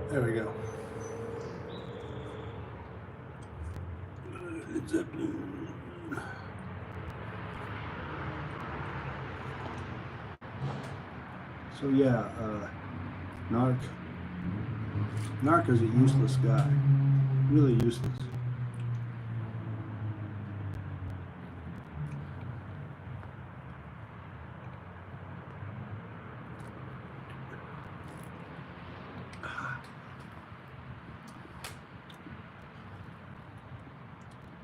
There we go. So yeah, Narc is a useless guy, really useless.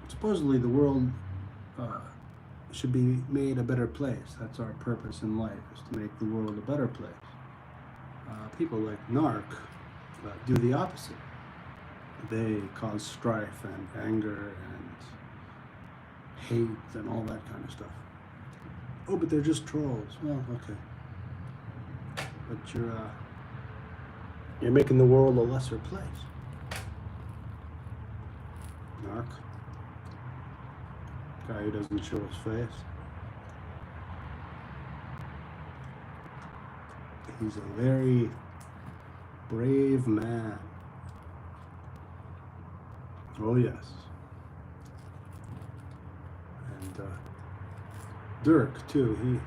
Supposedly the world should be made a better place. That's our purpose in life, is to make the world a better place. People like Narc do the opposite. They cause strife and anger and hate and all that kind of stuff. Oh, but they're just trolls. Well, okay. But you're making the world a lesser place. Narc. Guy who doesn't show his face. He's a very brave man. Oh yes. And Dirk too.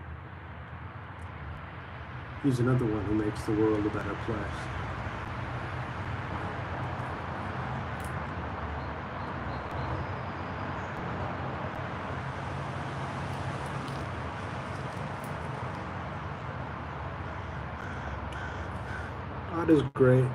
He's another one who makes the world a better place. God is great.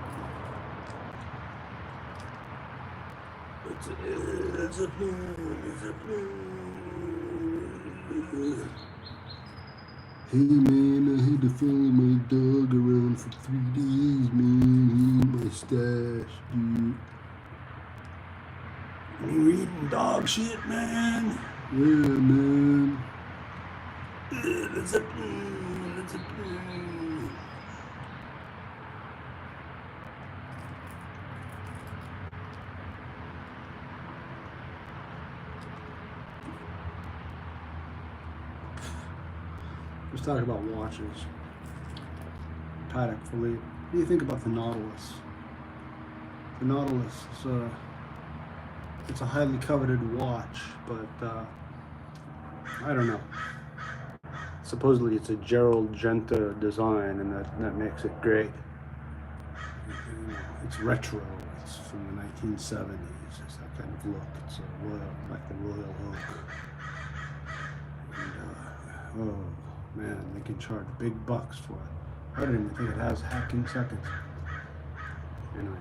Hey man, I had to follow my dog around for 3 days, man. He ate my stash, dude. You eating dog shit, man? Yeah, man. That's a Let's talk about watches. Patek Philippe. What do you think about the Nautilus? The Nautilus is it's a highly coveted watch, but I don't know. Supposedly it's a Gerald Genta design, and that makes it great. It's retro. It's from the 1970s. It's that kind of look. It's a royal, like the Royal Oak. And, oh man, they can charge big bucks for it. I don't even think it has hacking seconds. Anyway.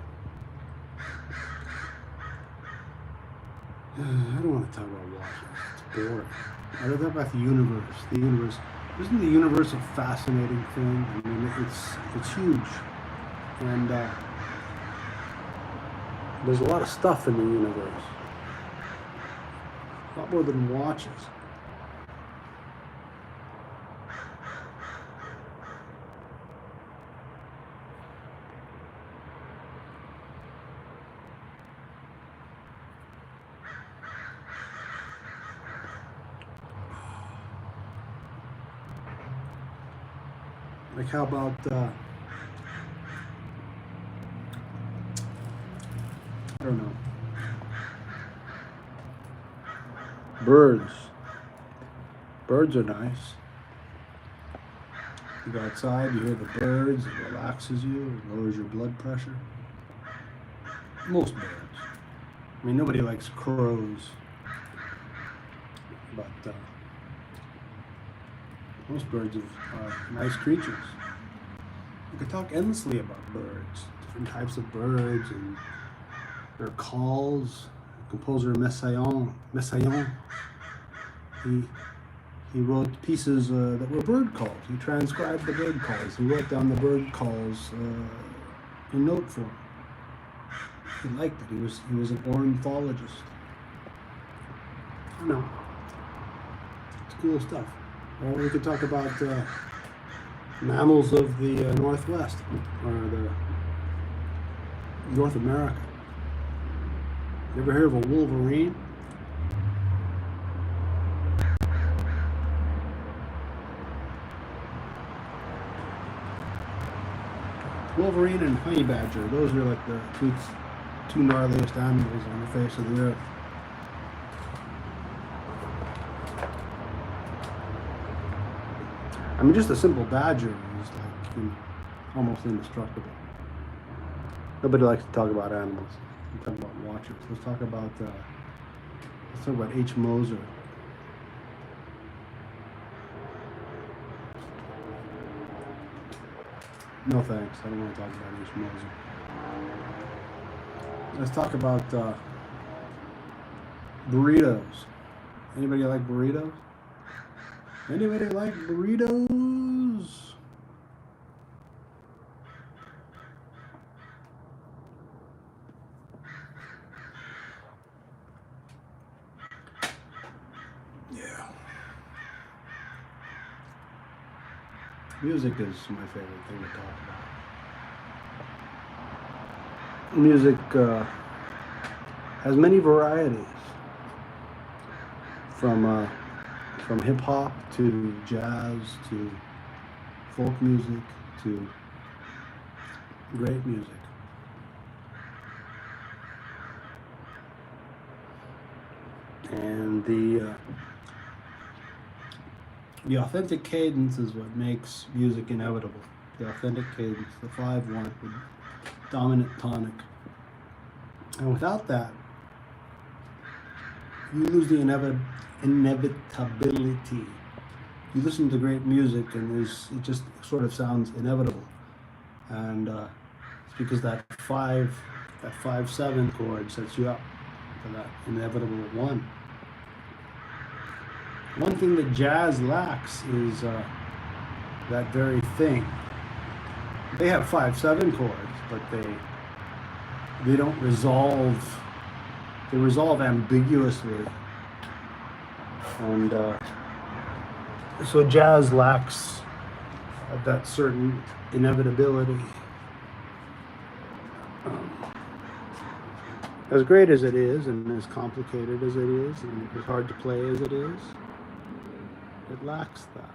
I don't want to talk about watches. It's boring. I talk about the universe. The universe. Isn't the universe a fascinating thing? I mean, it's huge. And there's a lot of stuff in the universe. A lot more than watches. Like how about I don't know. Birds. Birds are nice. You go outside, you hear the birds, it relaxes you, it lowers your blood pressure. Most birds. I mean, nobody likes crows, but most birds are nice creatures. You could talk endlessly about birds, different types of birds and their calls. Composer Messiaen, he wrote pieces that were bird calls. He transcribed the bird calls. He wrote down the bird calls in note form. He liked it. He was an ornithologist. I know. It's cool stuff. Or we could talk about mammals of the Northwest, or the North America. You ever heard of a wolverine? Wolverine and honey badger. Those are like the two gnarliest animals on the face of the earth. I mean, just a simple badger is like, you know, almost indestructible. Nobody likes to talk about animals. We talk about watchers. Let's talk about H. Moser. No thanks. I don't want to talk about H. Moser. Let's talk about burritos. Anybody like burritos? Anybody like burritos? Yeah. Music is my favorite thing to talk about. Music has many varieties, from hip hop to jazz to folk music to great music. And the authentic cadence is what makes music inevitable. The authentic cadence, the 5/1, the dominant tonic. And without that, you lose the inevitability. You listen to great music and it just sort of sounds inevitable. And it's because that 5/7 chord sets you up for that inevitable one. One thing that jazz lacks is that very thing. They have 5/7 chords, but they don't resolve. They resolve ambiguously, and so jazz lacks that certain inevitability. As great as it is, and as complicated as it is, and as hard to play as it is, it lacks that.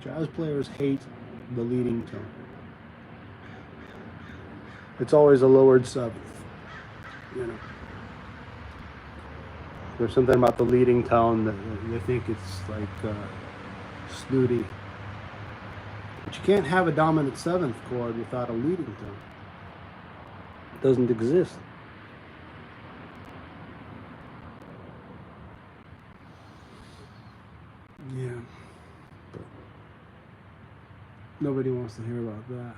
Jazz players hate the leading tone. It's always a lowered seventh, you know. There's something about the leading tone that they think it's like snooty. But you can't have a dominant seventh chord without a leading tone. It doesn't exist. Yeah. But nobody wants to hear about that.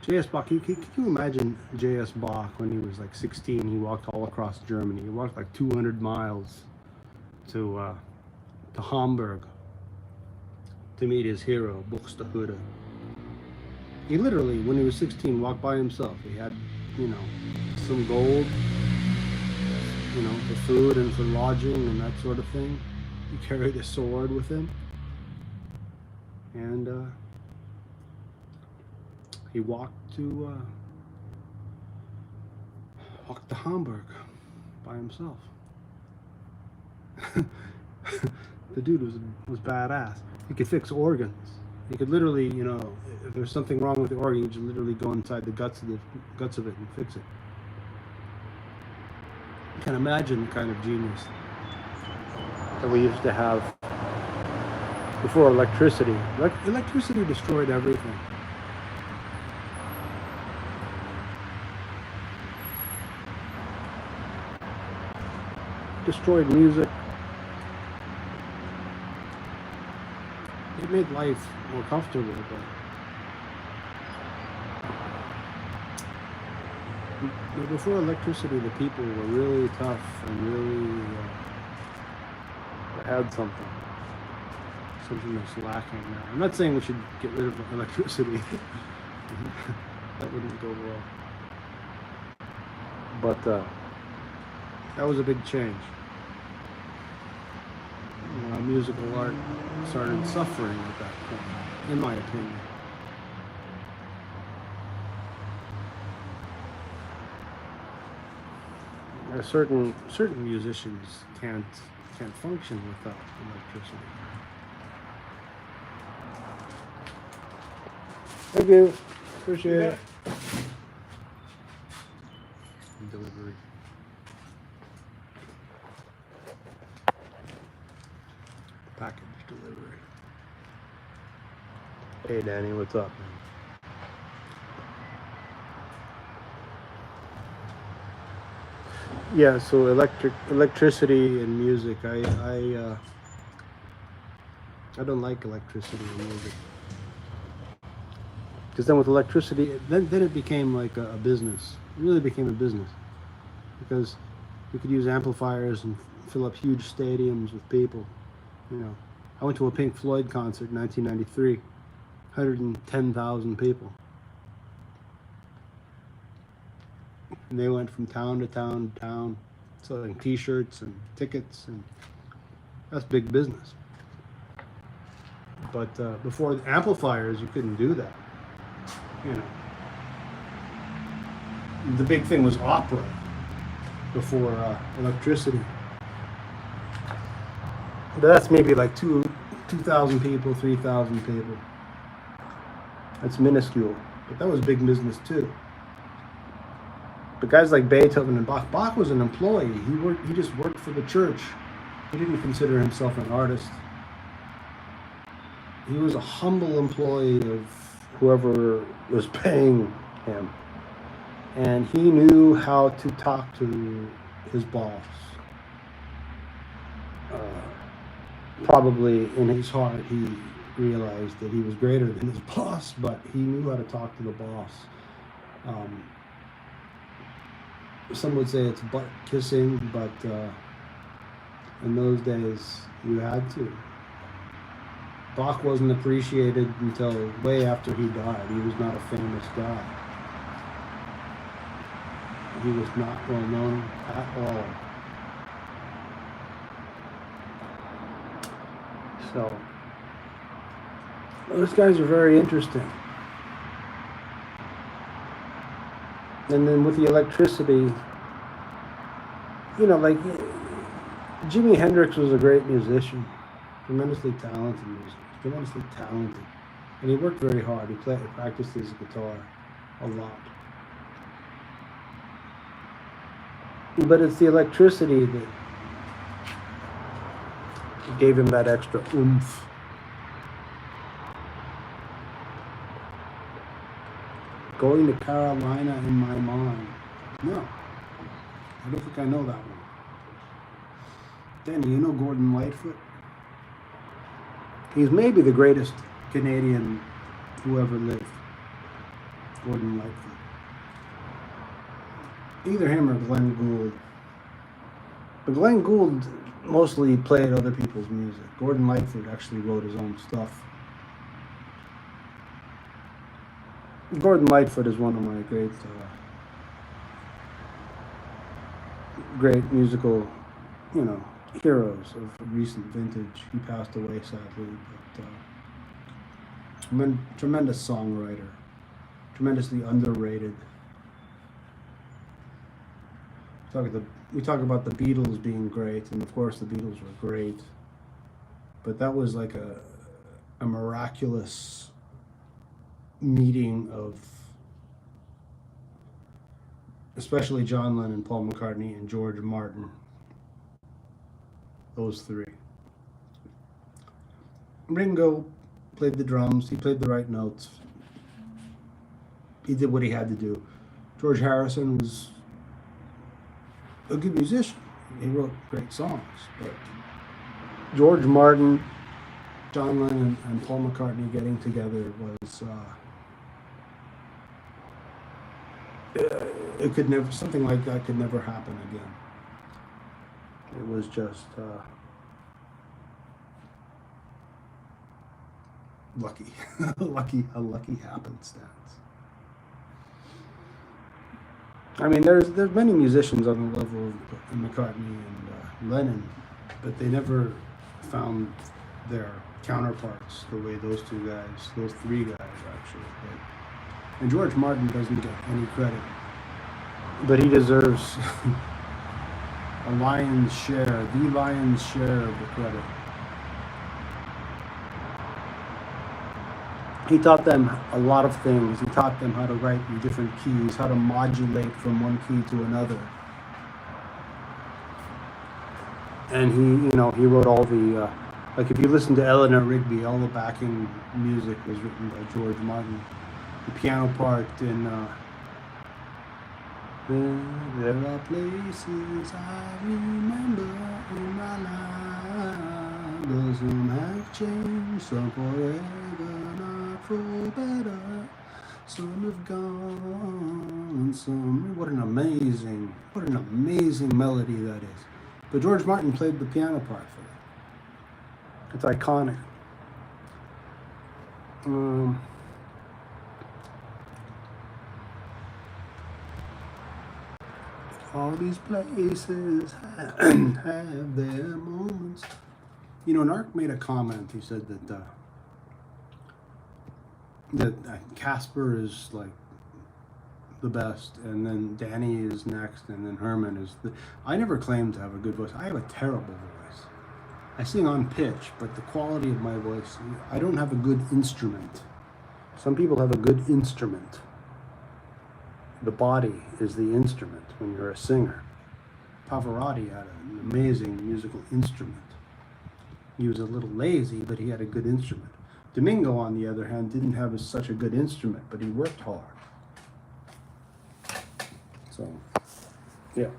J.S. Bach, can you imagine J.S. Bach when he was like 16? He walked all across Germany. He walked like 200 miles to Hamburg to meet his hero, Buxtehude. He literally, when he was 16, walked by himself. He had, you know, some gold, you know, for food and for lodging and that sort of thing. He carried a sword with him. And he walked to Hamburg by himself. The dude was badass. He could fix organs. He could literally, you know, if there's something wrong with the organ, you just literally go inside the guts of it and fix it. You can imagine the kind of genius that we used to have before electricity. Electricity destroyed everything. Destroyed music. It made life more comfortable, but before electricity, the people were really tough and really had something that's lacking now. I'm not saying we should get rid of electricity. That wouldn't go well. But that was a big change. Musical art started suffering at that point, in my opinion. Certain musicians can't function without electricity. Thank you. Appreciate it. Delivery. Package delivery. Hey Danny, what's up, man? Yeah, so electricity and music. I don't like electricity and music. Because then with electricity, then it became like a business. It really became a business. Because we could use amplifiers and fill up huge stadiums with people. You know, I went to a Pink Floyd concert in 1993, 110,000 people. And they went from town to town to town, selling T-shirts and tickets, and that's big business. But before the amplifiers, you couldn't do that. You know, the big thing was opera before electricity. But that's maybe like 2,000 people, 3,000 people. That's minuscule, but that was big business too. But guys like Beethoven and Bach was an employee. He just worked for the church. He didn't consider himself an artist. He was a humble employee of whoever was paying him. And he knew how to talk to his boss. Probably in his heart, he realized that he was greater than his boss, but he knew how to talk to the boss. Some would say it's butt kissing, but in those days, you had to. Bach wasn't appreciated until way after he died. He was not a famous guy. He was not well known at all. So, those guys are very interesting. And then with the electricity, you know, like Jimi Hendrix was a great musician, tremendously talented and he worked very hard. He practiced his guitar a lot. But it's the electricity that gave him that extra oomph. Going to Carolina in my mind. No, I don't think I know that one. Danny, you know Gordon Lightfoot? He's maybe the greatest Canadian who ever lived. Gordon Lightfoot. Either him or Glenn Gould. But Glenn Gould mostly played other people's music. Gordon Lightfoot actually wrote his own stuff. Gordon Lightfoot is one of my great musical, you know, heroes of recent vintage. He passed away sadly, but tremendous songwriter, tremendously underrated. We talk about the Beatles being great, and of course the Beatles were great, but that was like a miraculous meeting of especially John Lennon, Paul McCartney, and George Martin. Those three. Ringo played the drums, he played the right notes. He did what he had to do. George Harrison was a good musician. He wrote great songs, but George Martin, John Lennon, and Paul McCartney getting together was it could never, something like that could never happen again. It was just lucky, a lucky happenstance. I mean, there's many musicians on the level of McCartney and Lennon, but they never found their counterparts the way those three guys actually did. And George Martin doesn't get any credit, but he deserves the lion's share of the credit. He taught them a lot of things. He taught them how to write in different keys, how to modulate from one key to another. And he wrote all the, like if you listen to Eleanor Rigby, all the backing music was written by George Martin. The piano part in, there are places I remember in my life, though some have changed, some forever, not for better. Some have gone, and some. What an amazing melody that is. But George Martin played the piano part for it. It's iconic. All these places have their moments. Narc made a comment. He said that Casper is like the best, and then Danny is next, and then Herman is the. I never claimed to have a good voice. I have a terrible voice. I sing on pitch, but the quality of my voice, I don't have a good instrument. Some people have a good instrument. The body is the instrument when you're a singer. Pavarotti had an amazing musical instrument. He was a little lazy, but he had a good instrument. Domingo, on the other hand, didn't have such a good instrument, but he worked hard. So, yeah.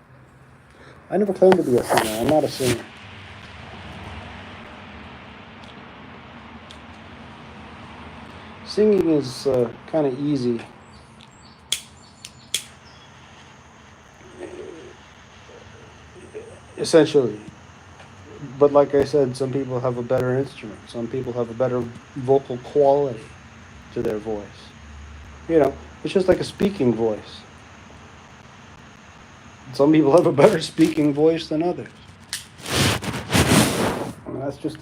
I never claimed to be a singer. I'm not a singer. Singing is kind of easy. Essentially. But like I said, some people have a better instrument. Some people have a better vocal quality to their voice. It's just like a speaking voice. Some people have a better speaking voice than others. And that's just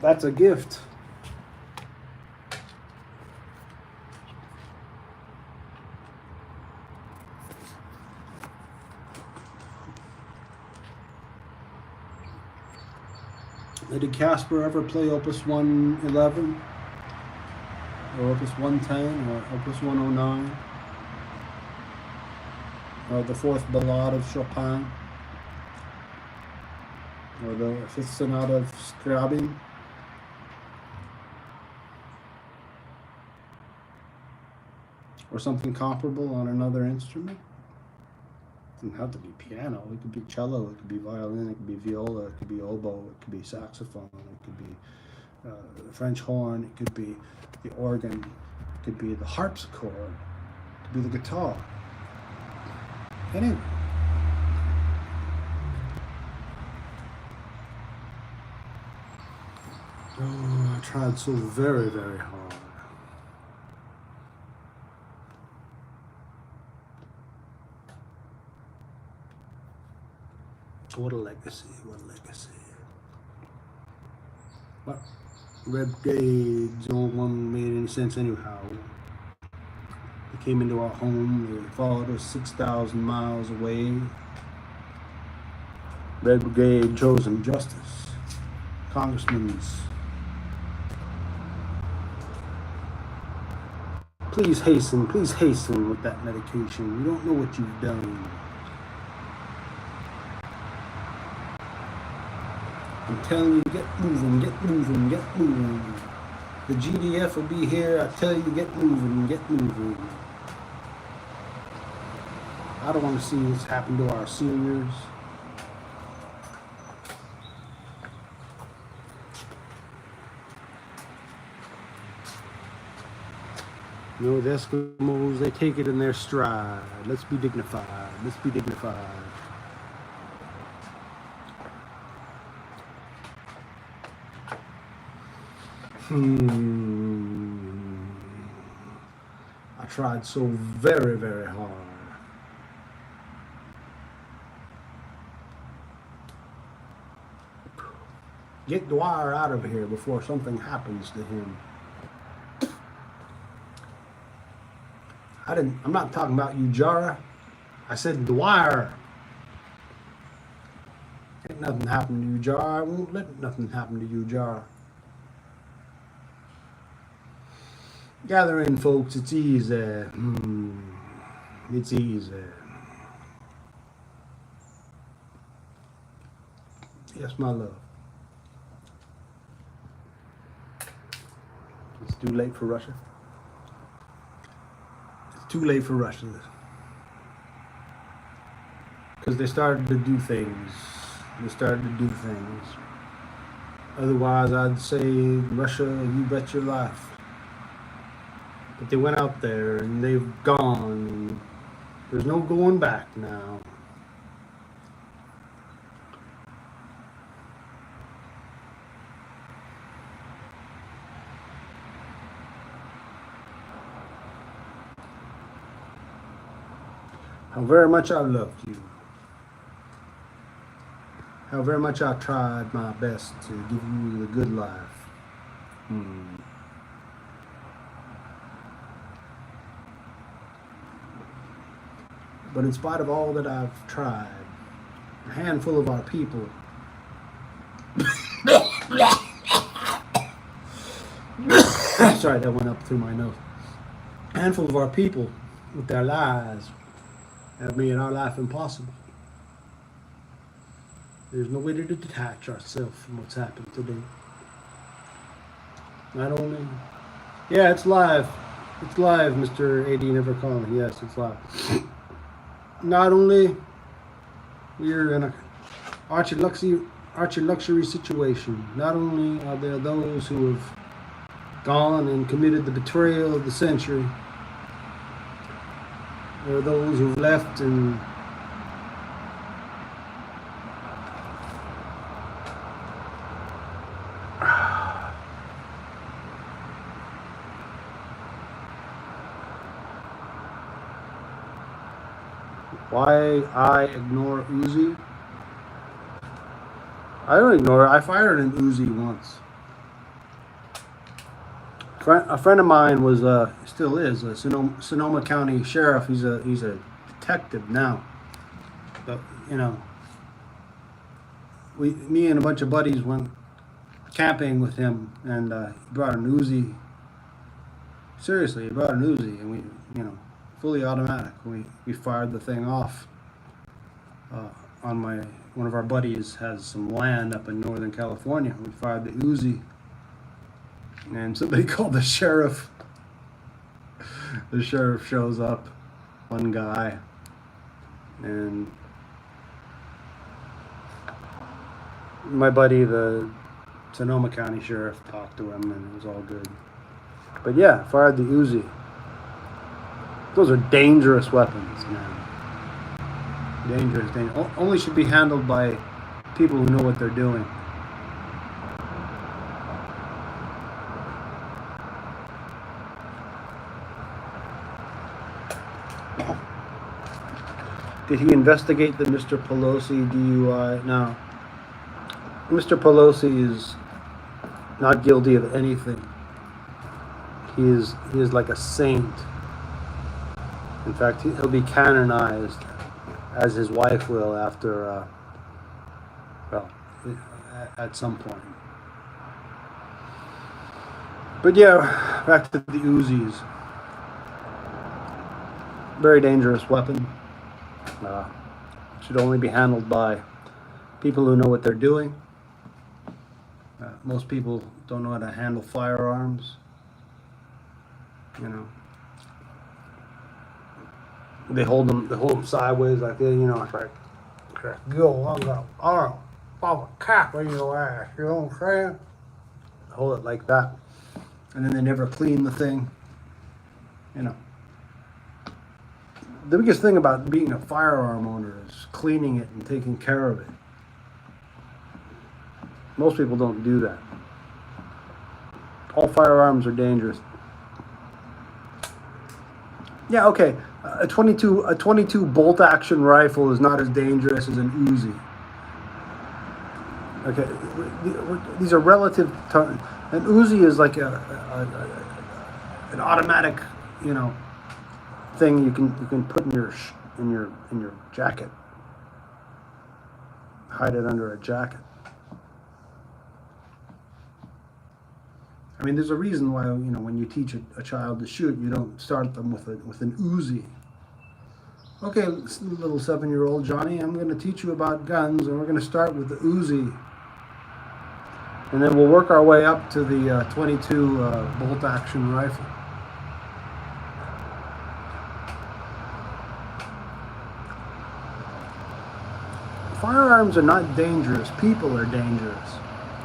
that's a gift. Did Casper ever play Opus 111? Or Opus 110? Or Opus 109? Or the Fourth Ballade of Chopin? Or the Fifth Sonata of Scriabin? Or something comparable on another instrument? It doesn't have to be piano. It could be cello, it could be violin, it could be viola, it could be oboe, it could be saxophone, it could be French horn, it could be the organ, it could be the harpsichord, it could be the guitar. Anyway. Oh, I tried so very, very hard. What a legacy, what a legacy. But Red Brigades don't make any sense anyhow. They came into our home, they followed us 6,000 miles away. Red Brigade chose injustice. Congressman's. Please hasten with that medication. You don't know what you've done. I'm telling you, get moving, get moving, get moving. The GDF will be here. I tell you, get moving, get moving. I don't want to see this happen to our seniors. The Eskimos, they take it in their stride. Let's be dignified. Let's be dignified. I tried so very, very hard. Get Dwyer out of here before something happens to him. I'm not talking about you, Jara. I said Dwyer. Ain't nothing happen to you, Jar. I won't let nothing happen to you, Jar. Gather in, folks. It's easy. It's easy. Yes, my love. It's too late for Russia. It's too late for Russia. Because they started to do things. Otherwise, I'd say, Russia, you bet your life. But they went out there and they've gone. There's no going back now. How very much I loved you. How very much I tried my best to give you the good life. But in spite of all that I've tried, a handful of our people sorry, that went up through my nose. A handful of our people with their lies have made our life impossible. There's no way to detach ourselves from what's happened today. Not only... Yeah, it's live. It's live, Mr. AD Never Calling. Yes, it's live. Not only we're in a archer luxury situation, not only are there those who have gone and committed the betrayal of the century, there are those who've left and why I ignore Uzi? I don't ignore it. I fired an Uzi once. A friend of mine was, still is, a Sonoma County sheriff. He's a detective now. But, you know, me and a bunch of buddies went camping with him, and he brought an Uzi. Seriously, he brought an Uzi, and we, you know, fully automatic. We fired the thing off. One of our buddies has some land up in Northern California. We fired the Uzi, and somebody called the sheriff. The sheriff shows up, one guy, and my buddy, the Sonoma County sheriff, talked to him, and it was all good. But yeah, fired the Uzi. Those are dangerous weapons, man. Dangerous. Only should be handled by people who know what they're doing. Did he investigate the Mr. Pelosi DUI? No. Mr. Pelosi is not guilty of anything. He is like a saint. In fact, he'll be canonized, as his wife will after, well, at some point. But yeah, back to the Uzis. Very dangerous weapon. Should only be handled by people who know what they're doing. Most people don't know how to handle firearms. You know, they hold them sideways like this. You know, it's like, go on the arm, pop a cap in your ass. You know what I'm saying? Hold it like that, and then they never clean the thing. You know, the biggest thing about being a firearm owner is cleaning it and taking care of it. Most people don't do that. All firearms are dangerous. Yeah, okay. A 22 bolt action rifle is not as dangerous as an Uzi. Okay, these are relative terms. An Uzi is like an automatic, you know, thing you can put in your jacket. hide it under a jacket. I mean, there's a reason why, when you teach a child to shoot, you don't start them with an Uzi. Okay, little 7-year-old Johnny, I'm going to teach you about guns, and we're going to start with the Uzi. And then we'll work our way up to the 22 bolt-action rifle. Firearms are not dangerous. People are dangerous.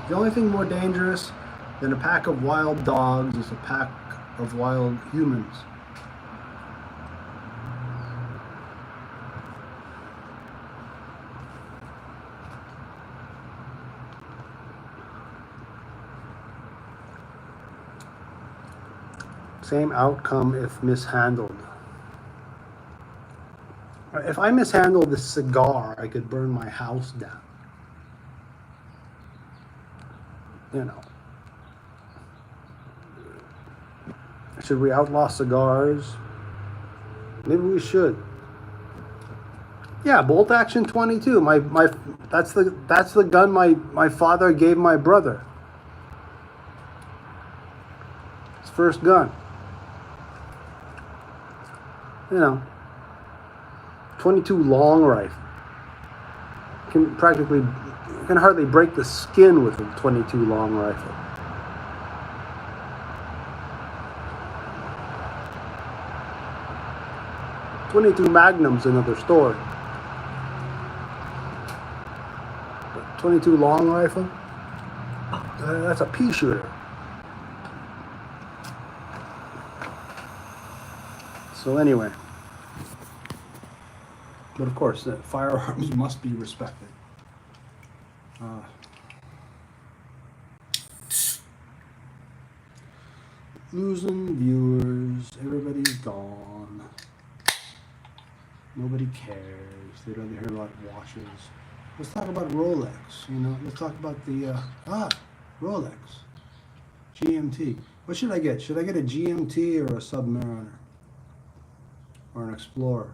The only thing more dangerous than a pack of wild dogs is a pack of wild humans. Same outcome if mishandled. If I mishandled this cigar, I could burn my house down. Should we outlaw cigars? Maybe we should. Yeah, bolt action 22. That's the gun my father gave my brother. His first gun. 22 long rifle. Can hardly break the skin with a 22 long rifle. .22 Magnum's another story. But 22 long rifle, that's a pea shooter. So anyway, but of course, firearms must be respected. Losing viewers, everybody's gone. Nobody cares. They'd rather hear about watches. Let's talk about Rolex. Let's talk about the Rolex GMT. What should I get? Should I get a GMT or a Submariner or an Explorer?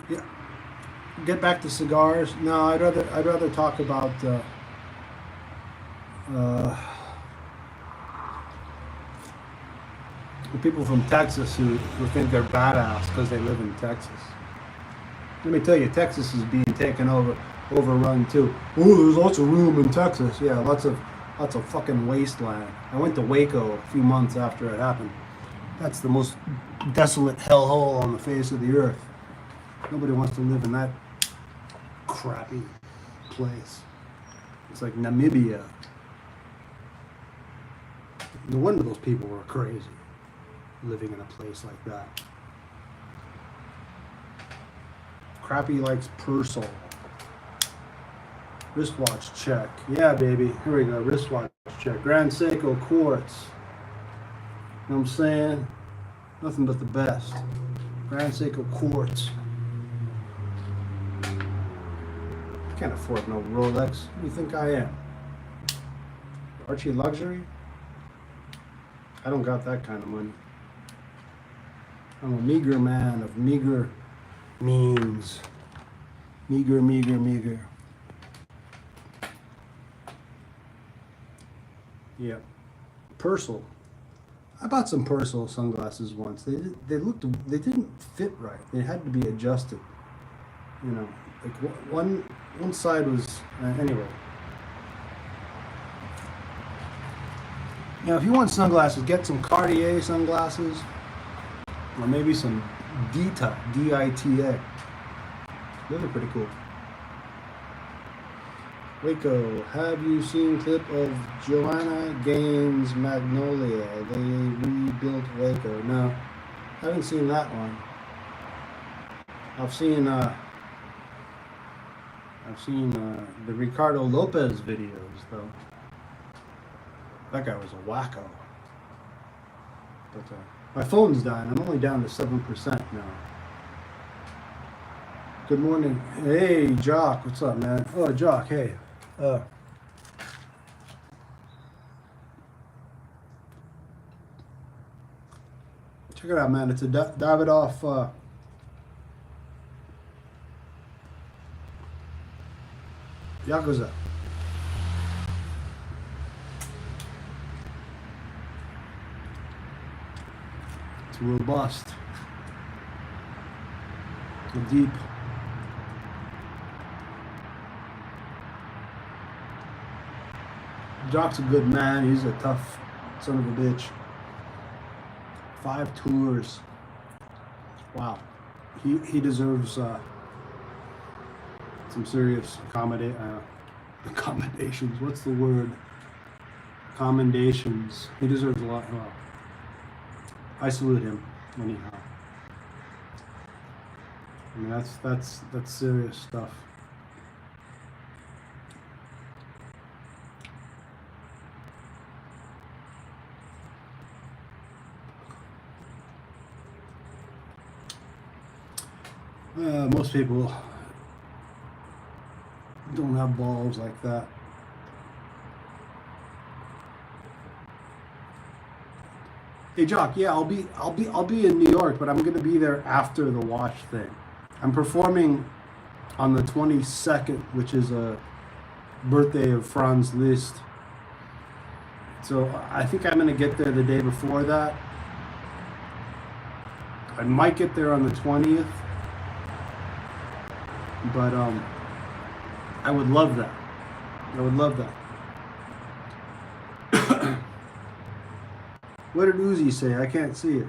Yeah. Get back to cigars. No, I'd rather talk about the people from Texas who think they're badass because they live in Texas. Let me tell you, Texas is being overrun too. Oh, there's lots of room in Texas. Yeah, lots of fucking wasteland. I went to Waco a few months after it happened. That's the most desolate hellhole on the face of the earth. Nobody wants to live in that crappy place. It's like Namibia. No wonder those people were crazy, living in a place like that. Crappy likes Purcell. Wristwatch check. Yeah, baby. Here we go. Wristwatch check. Grand Seiko quartz. You know what I'm saying? Nothing but the best. Grand Seiko quartz. I can't afford no Rolex. Who do you think I am? Archie Luxury? I don't got that kind of money. I'm a meager man of meager means. Meager. Yeah. Purcell. I bought some Purcell sunglasses once. They didn't fit right. They had to be adjusted. Like one side was anyway. If you want sunglasses, get some Cartier sunglasses, or maybe some Dita, D-I-T-A. Those are pretty cool. Waco, have you seen clip of Joanna Gaines' Magnolia? They rebuilt Waco. No, I haven't seen that one. I've seen the Ricardo Lopez videos though. That guy was a wacko. But my phone's dying. I'm only down to 7% now. Good morning. Hey, Jock. What's up, man? Oh, Jock. Hey. Check it out, man. It's a Davidoff Yakuza. It's robust. Deep. Jock's a good man. He's a tough son of a bitch. 5 tours. Wow. He deserves some serious accommodations. What's the word? Commendations. He deserves a lot. Well, I salute him anyhow. I mean, that's serious stuff. Most people don't have balls like that. Hey Jock, yeah, I'll be in New York, but I'm gonna be there after the watch thing. I'm performing on the 22nd, which is a birthday of Franz Liszt. So I think I'm gonna get there the day before that. I might get there on the 20th, but I would love that. I would love that. What did Uzi say? I can't see it.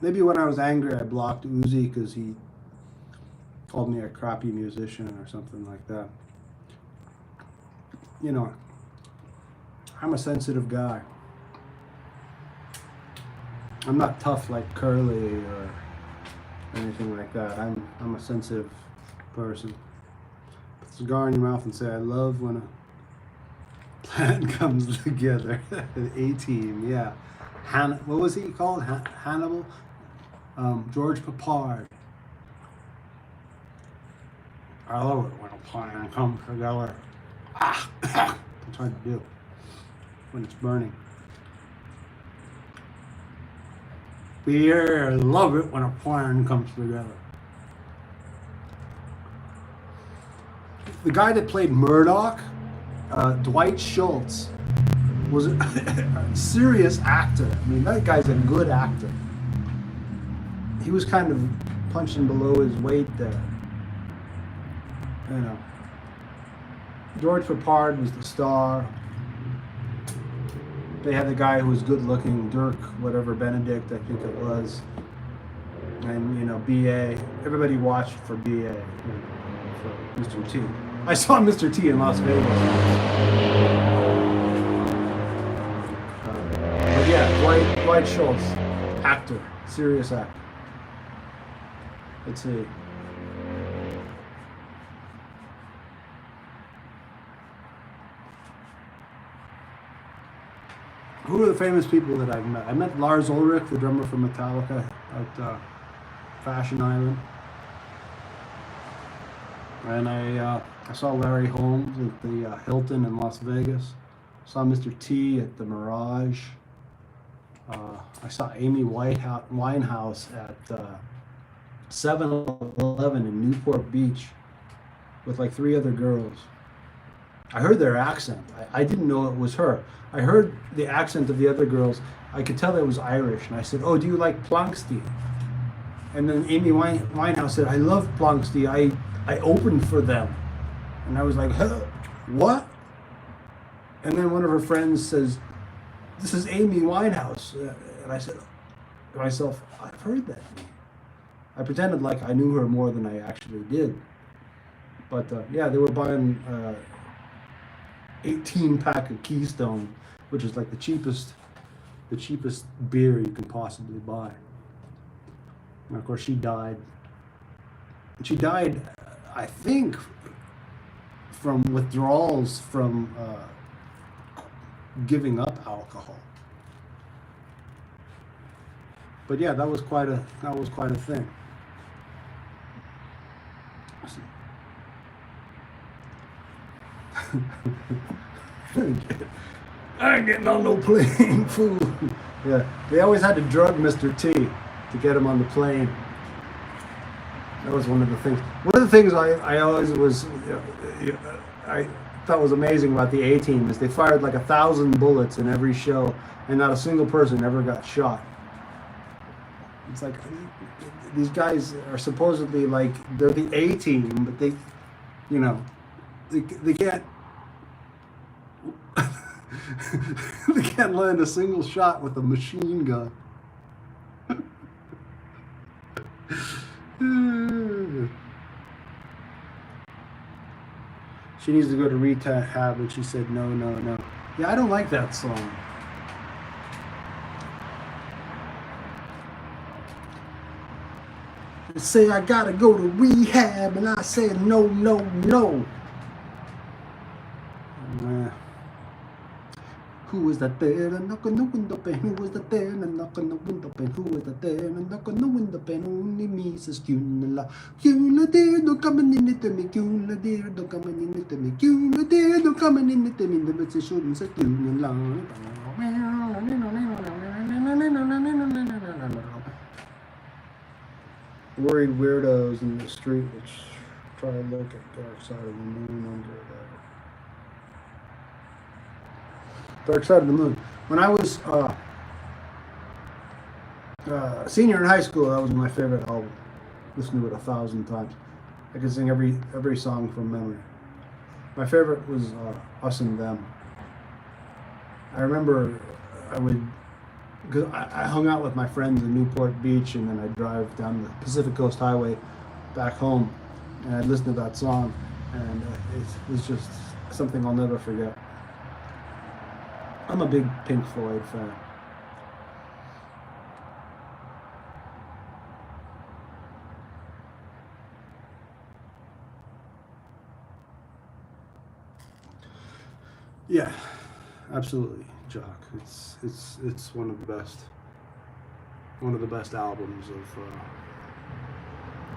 Maybe when I was angry, I blocked Uzi because he called me a crappy musician or something like that. You know, I'm a sensitive guy. I'm not tough like Curly or anything like that. I'm a sensitive person. Put a cigar in your mouth and say, I love when a plan comes together. An A-team, yeah. What was he called? Hannibal? George Papard. I love it when a plan comes together. It's hard to do when it's burning. We love it when a plan comes together. The guy that played Murdoch, Dwight Schultz, was a serious actor. I mean, that guy's a good actor. He was kind of punching below his weight there. You know. George Papard was the star. They had the guy who was good looking, Dirk, whatever, Benedict, I think it was. And, you know, B.A. Everybody watched for B.A., you know, for Mr. T. I saw Mr. T in Las Vegas. But yeah, Dwight Schultz, actor, serious actor. Let's see. Who are the famous people that I've met? I met Lars Ulrich, the drummer from Metallica, at Fashion Island. And I saw Larry Holmes at the Hilton in Las Vegas. Saw Mr. T at the Mirage. I saw Amy Winehouse at 7-Eleven in Newport Beach with like 3 other girls. I heard their accent. I didn't know it was her. I heard the accent of the other girls. I could tell it was Irish. And I said, oh, do you like Planksty? And then Amy Winehouse said, I love Planksty. I opened for them. And I was like, huh? What? And then one of her friends says, this is Amy Winehouse. And I said to myself, I've heard that name. I pretended like I knew her more than I actually did. But yeah, they were buying 18-pack of Keystone, which is like the cheapest beer you can possibly buy. And of course, she died. She died, I think, from withdrawals from giving up alcohol. But yeah, that was quite a thing. I ain't getting on no plane, fool. Yeah, they always had to drug Mr. T to get him on the plane. That was one of the things. One of the things I always was, I thought was amazing about the A-Team is they fired like 1,000 bullets in every show, and not a single person ever got shot. It's like these guys are supposedly like they're the A-Team, but they, you know, they can't. They can't land a single shot with a machine gun. She needs to go to rehab, and she said no, no, no. Yeah, I don't like that song. They say I gotta go to rehab, and I said no, no, no. Who was that there? Knock on the window pane. Who was that there? Knock on the window pane. Who was that there? Knock on the window pane. Only me says Cunilla. Cunilla dear, don't come in it to me. Cunilla dear, don't come in it to me. Cunilla dear, don't come in it to me. The bitch shouldn't say Cunilla. Worried weirdos in the street which try to look at Dark Side of the Moon under that. Dark Side of the Moon. When I was senior in high school, that was my favorite album. Listened to it 1,000 times. I could sing every song from memory. My favorite was Us and Them. I remember because I hung out with my friends in Newport Beach, and then I'd drive down the Pacific Coast Highway back home, and I'd listen to that song, and it was just something I'll never forget. I'm a big Pink Floyd fan. Yeah, absolutely, Jock. It's one of the best albums of,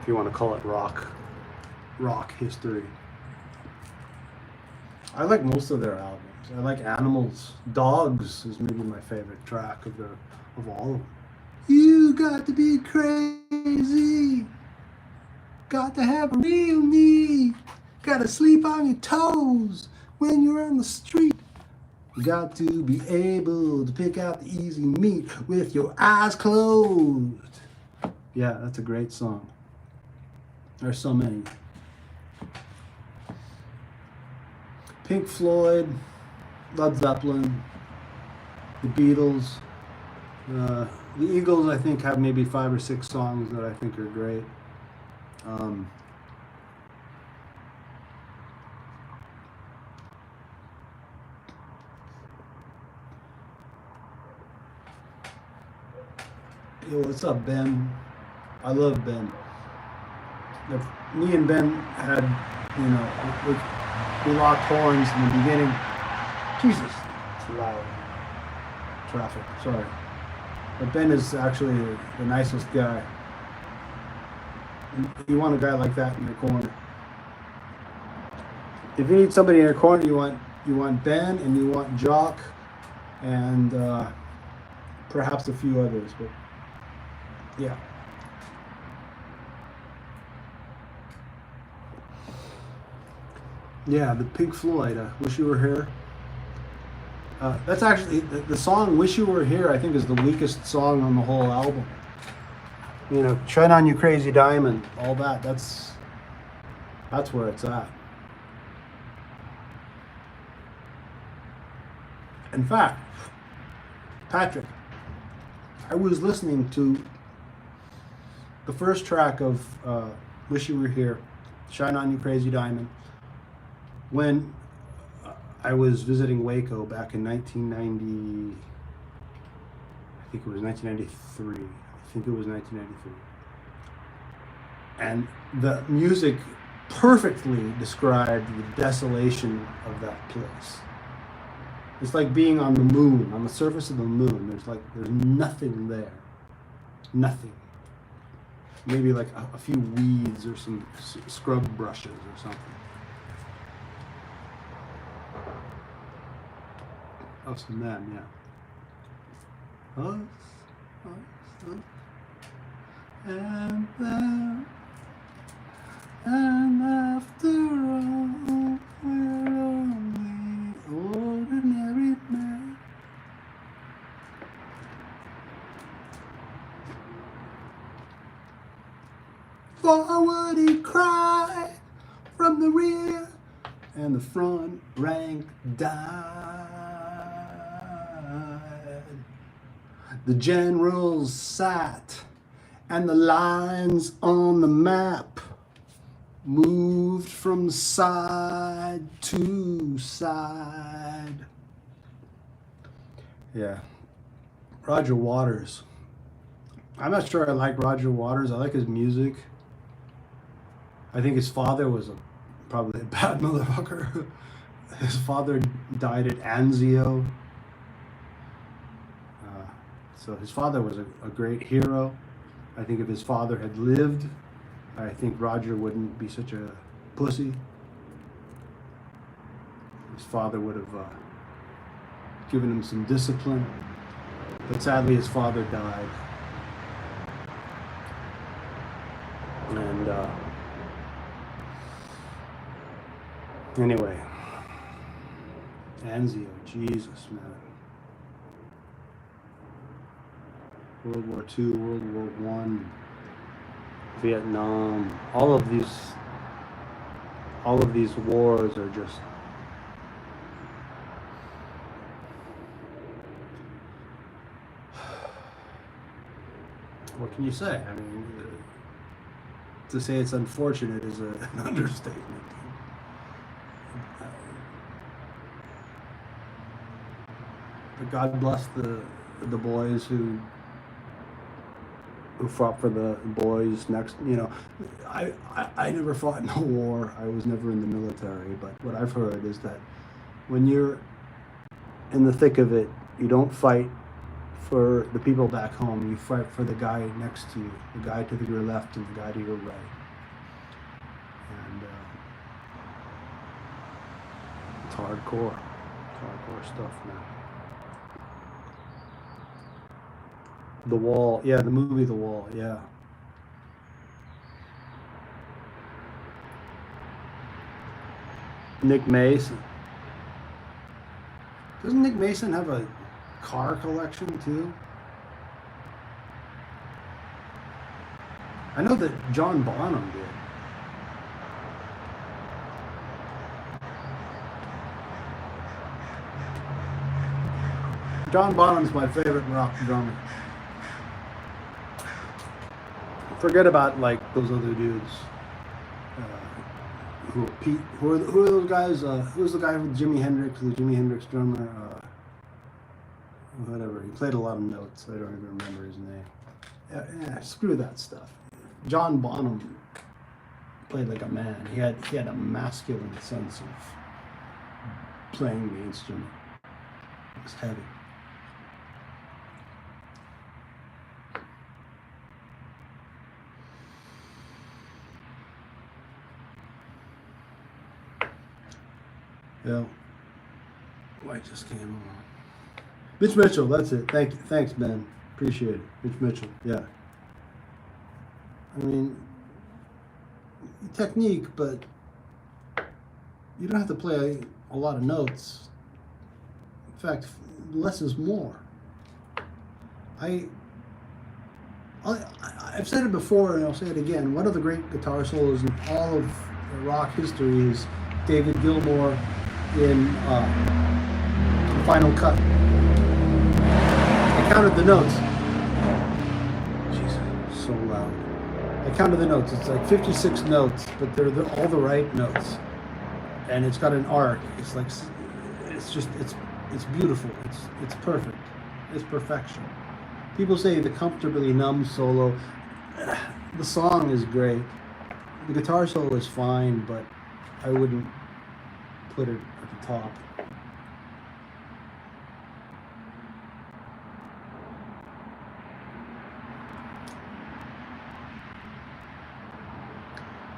if you want to call it rock history. I like most of their albums. I like Animals. Dogs is maybe my favorite track of all of them. You got to be crazy. Got to have a real need. Got to sleep on your toes when you're on the street. You got to be able to pick out the easy meat with your eyes closed. Yeah, that's a great song. There's so many. Pink Floyd, Led Zeppelin, the Beatles, the Eagles. I think have maybe 5 or 6 songs that I think are great. Yo, what's up, Ben? I love Ben. Me and Ben had, we locked horns in the beginning. Jesus, it's loud. Traffic, sorry. But Ben is actually the nicest guy. You want a guy like that in your corner. If you need somebody in your corner, you want Ben and you want Jock and perhaps a few others, but yeah. Yeah, the Pink Floyd, Wish You Were Here. That's actually, the song Wish You Were Here, I think, is the weakest song on the whole album. Shine On You Crazy Diamond, all that, that's where it's at. In fact, Patrick, I was listening to the first track of Wish You Were Here, Shine On You Crazy Diamond, when I was visiting Waco back in 1990, I think it was 1993. I think it was 1993. And the music perfectly described the desolation of that place. It's like being on the moon, on the surface of the moon. There's nothing there. Nothing. Maybe like a few weeds or some scrub brushes or something. of some men, yeah. Us, us, and them, and after all, we're only ordinary men. Forward he cried from the rear, and the front rank died. The generals sat, and the lines on the map moved from side to side. Yeah. Roger Waters. I'm not sure I like Roger Waters. I like his music. I think his father was probably a bad motherfucker. His father died at Anzio. So his father was a great hero. I think if his father had lived, I think Roger wouldn't be such a pussy. His father would have given him some discipline. But sadly, his father died. And anyway, Anzio, Jesus, man. World War II, World War I, Vietnam, all of these wars are just what can you say? I mean, to say it's unfortunate is an understatement. But God bless the boys who fought for the boys next. You know, I never fought in a war. I was never in the military. But what I've heard is that when you're in the thick of it, you don't fight for the people back home. You fight for the guy next to you, the guy to your left and the guy to your right. And it's hardcore. It's hardcore stuff, man. The Wall, yeah, the movie The Wall, yeah. Nick Mason. Doesn't Nick Mason have a car collection too? I know that John Bonham did. John Bonham's my favorite rock drummer. Forget about like those other dudes. Who are those guys? Who's the guy with Jimi Hendrix? The Jimi Hendrix drummer. Whatever. He played a lot of notes. I don't even remember his name. Yeah, screw that stuff. John Bonham played like a man. He had a masculine sense of playing the instrument. It was heavy. Yeah. Light just came on. Mitch Mitchell, that's it. Thanks, Ben. Appreciate it. Mitch Mitchell, yeah. I mean, technique, but you don't have to play a lot of notes. In fact, less is more. I've said it before and I'll say it again. One of the great guitar solos in all of rock history is David Gilmour in Final Cut. I counted the notes. Jesus, so loud. I counted the notes. It's like 56 notes, but they're all the right notes. And it's got an arc. It's like, it's beautiful. It's perfect. It's perfection. People say the Comfortably Numb solo. The song is great. The guitar solo is fine, but I wouldn't put it at the top.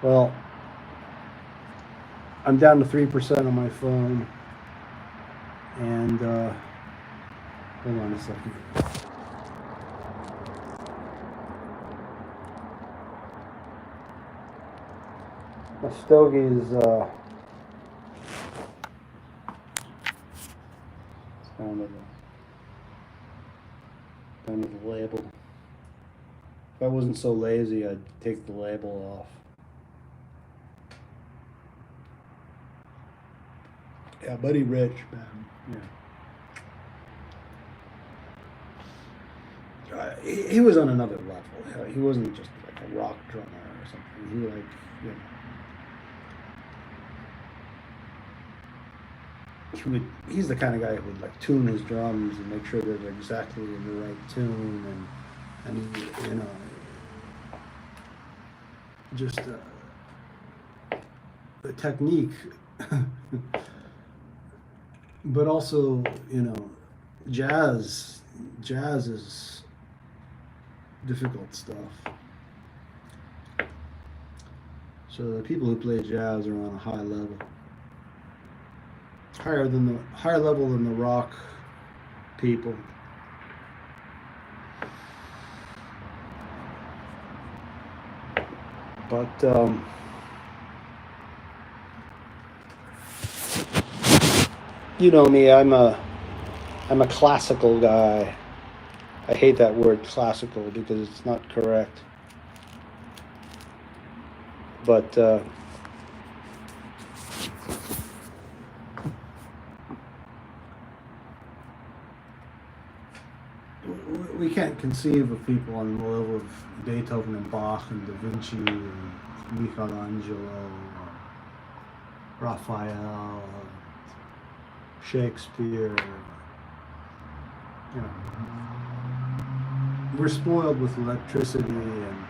Well, I'm down to 3% on my phone, and Hold on a second. My Stogie's down to the label. If I wasn't so lazy, I'd take the label off. Yeah, Buddy Rich, man. Yeah. He was on another level. He wasn't just like a rock drummer or something. He's the kind of guy who would like tune his drums and make sure they're exactly in the right tune, and he, just the technique, but also jazz is difficult stuff. So the people who play jazz are on a high level. Higher level than the rock people. But you know me, I'm a classical guy. I hate that word classical because it's not correct. But we can't conceive of people on the level of Beethoven and Bach and Da Vinci and Michelangelo, or Raphael, or Shakespeare. We're spoiled with electricity and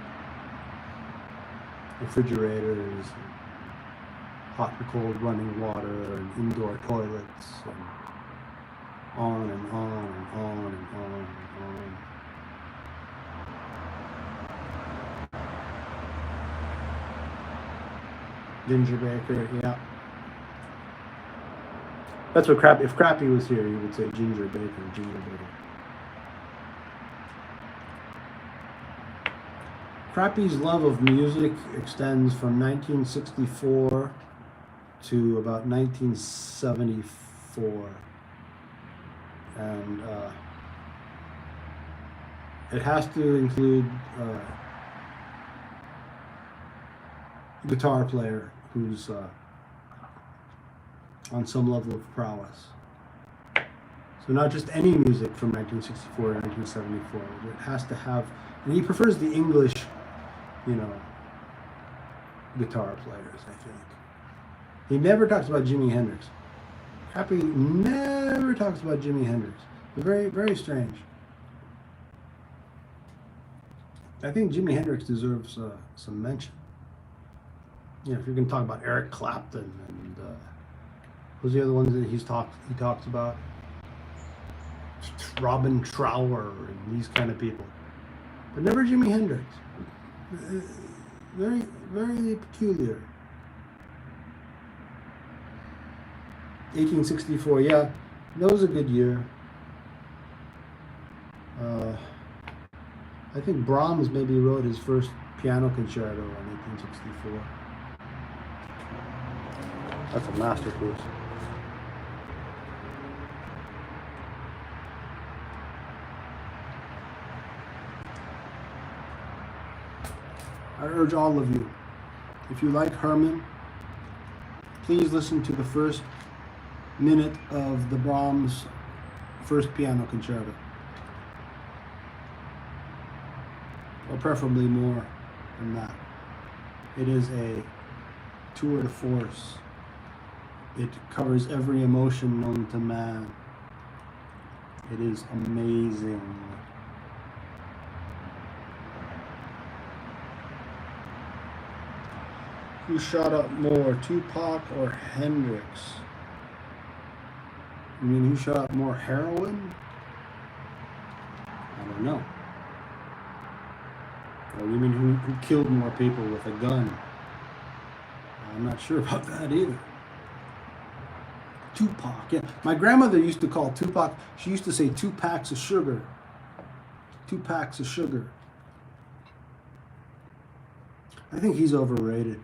refrigerators, and hot and cold running water, and indoor toilets, and on and on and on and on and on. Ginger Baker, yeah. That's what Crappy. If Crappy was here, he would say Ginger Baker, Ginger Baker. Crappy's love of music extends from 1964 to about 1974. And it has to include guitar player who's on some level of prowess. So not just any music from 1964 to 1974. It has to have, and he prefers the English, guitar players, I think. He never talks about Jimi Hendrix. Happy never talks about Jimi Hendrix. Very, very strange. I think Jimi Hendrix deserves some mention. If you're going to talk about Eric Clapton and who's the other ones that he talks about? Robin Trower and these kind of people, but never Jimi Hendrix. Very, very peculiar. 1864, yeah, that was a good year. I think Brahms maybe wrote his first piano concerto in 1864. That's a masterpiece. I urge all of you, if you like Herman, please listen to the first minute of the Brahms first piano concerto, or preferably more than that. It is a tour de force. It covers every emotion known to man. It is amazing. Who shot up more, Tupac or Hendrix? You mean who shot up more heroin? I don't know. Or you mean who killed more people with a gun? I'm not sure about that either. Tupac. Yeah, my grandmother used to call Tupac. She used to say 2 packs of sugar. 2 packs of sugar. I think he's overrated.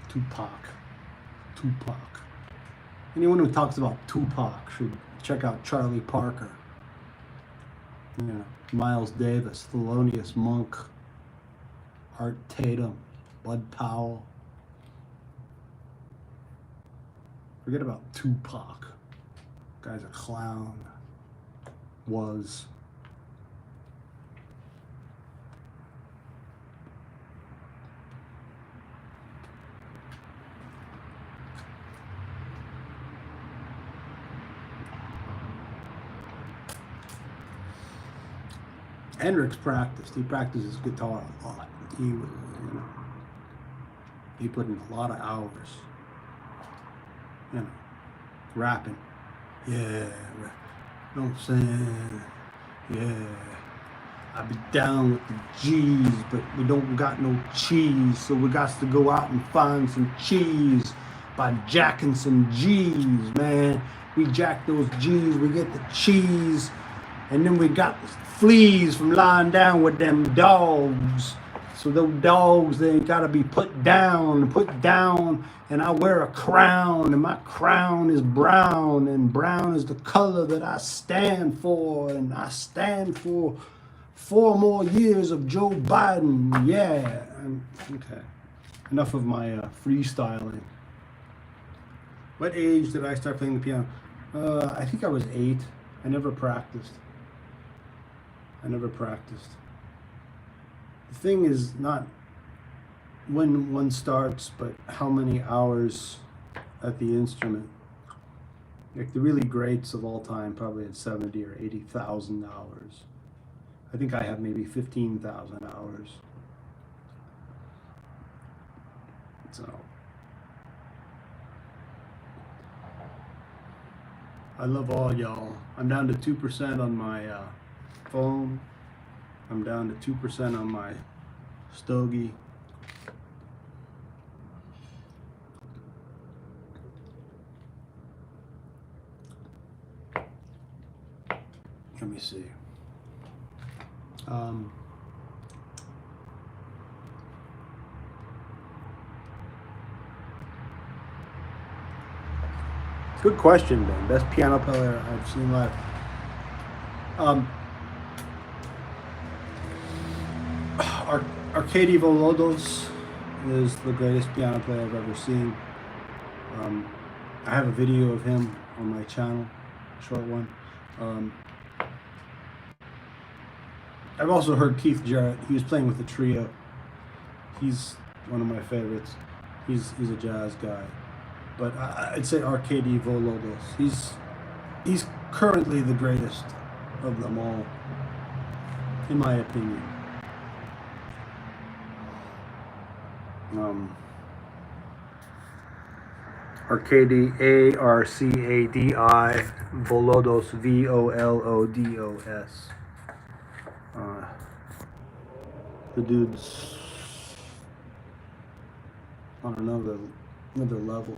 Tupac. Tupac. Anyone who talks about Tupac should check out Charlie Parker. Yeah, Miles Davis, Thelonious Monk, Art Tatum, Bud Powell. Forget about Tupac. Guy's a clown. Was. Hendrix practiced. He practiced his guitar a lot. He was, he put in a lot of hours. Rapping. Yeah, don't say, yeah. I be down with the G's, but we don't got no cheese, so we got to go out and find some cheese by jacking some G's, man. We jack those G's, we get the cheese, and then we got the fleas from lying down with them dogs. So those dogs, they gotta be put down, and I wear a crown, and my crown is brown, and brown is the color that I stand for, and I stand for 4 more years of Joe Biden. Yeah, okay. Enough of my freestyling. What age did I start playing the piano? I think I was 8. I never practiced. The thing is not when one starts, but how many hours at the instrument. Like the really greats of all time probably had 70 or 80,000 hours. I think I have maybe 15,000 hours. So I love all y'all. I'm down to 2% on my phone. I'm down to 2% on my stogie. Let me see. Good question, Ben. Best piano player I've seen live. Arkady Volodos is the greatest piano player I've ever seen. I have a video of him on my channel, a short one. I've also heard Keith Jarrett. He was playing with the trio. He's one of my favorites. He's a jazz guy. But I'd say Arkady Volodos. He's currently the greatest of them all, in my opinion. Arkady, Arcadi, Volodos, Volodos. The dude's on another level.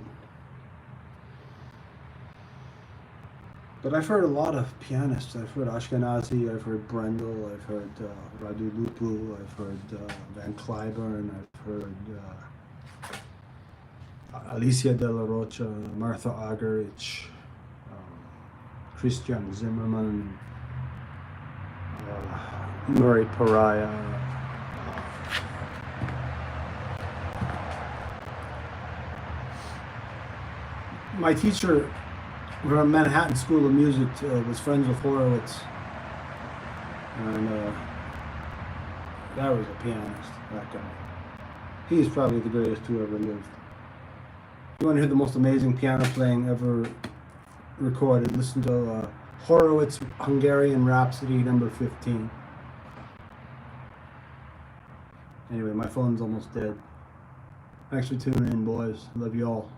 But I've heard a lot of pianists. I've heard Ashkenazi, I've heard Brendel, I've heard Radu Lupu, I've heard Van Cliburn, I've heard Alicia de la Rocha, Martha Argerich, Christian Zimmerman, Murray Pariah. My teacher from Manhattan School of Music was friends with Horowitz, and that was a pianist, that guy. He's probably the greatest who ever lived. If you want to hear the most amazing piano playing ever recorded, listen to Horowitz Hungarian Rhapsody number 15. Anyway, my phone's almost dead. Thanks for tuning in, boys. Love you all.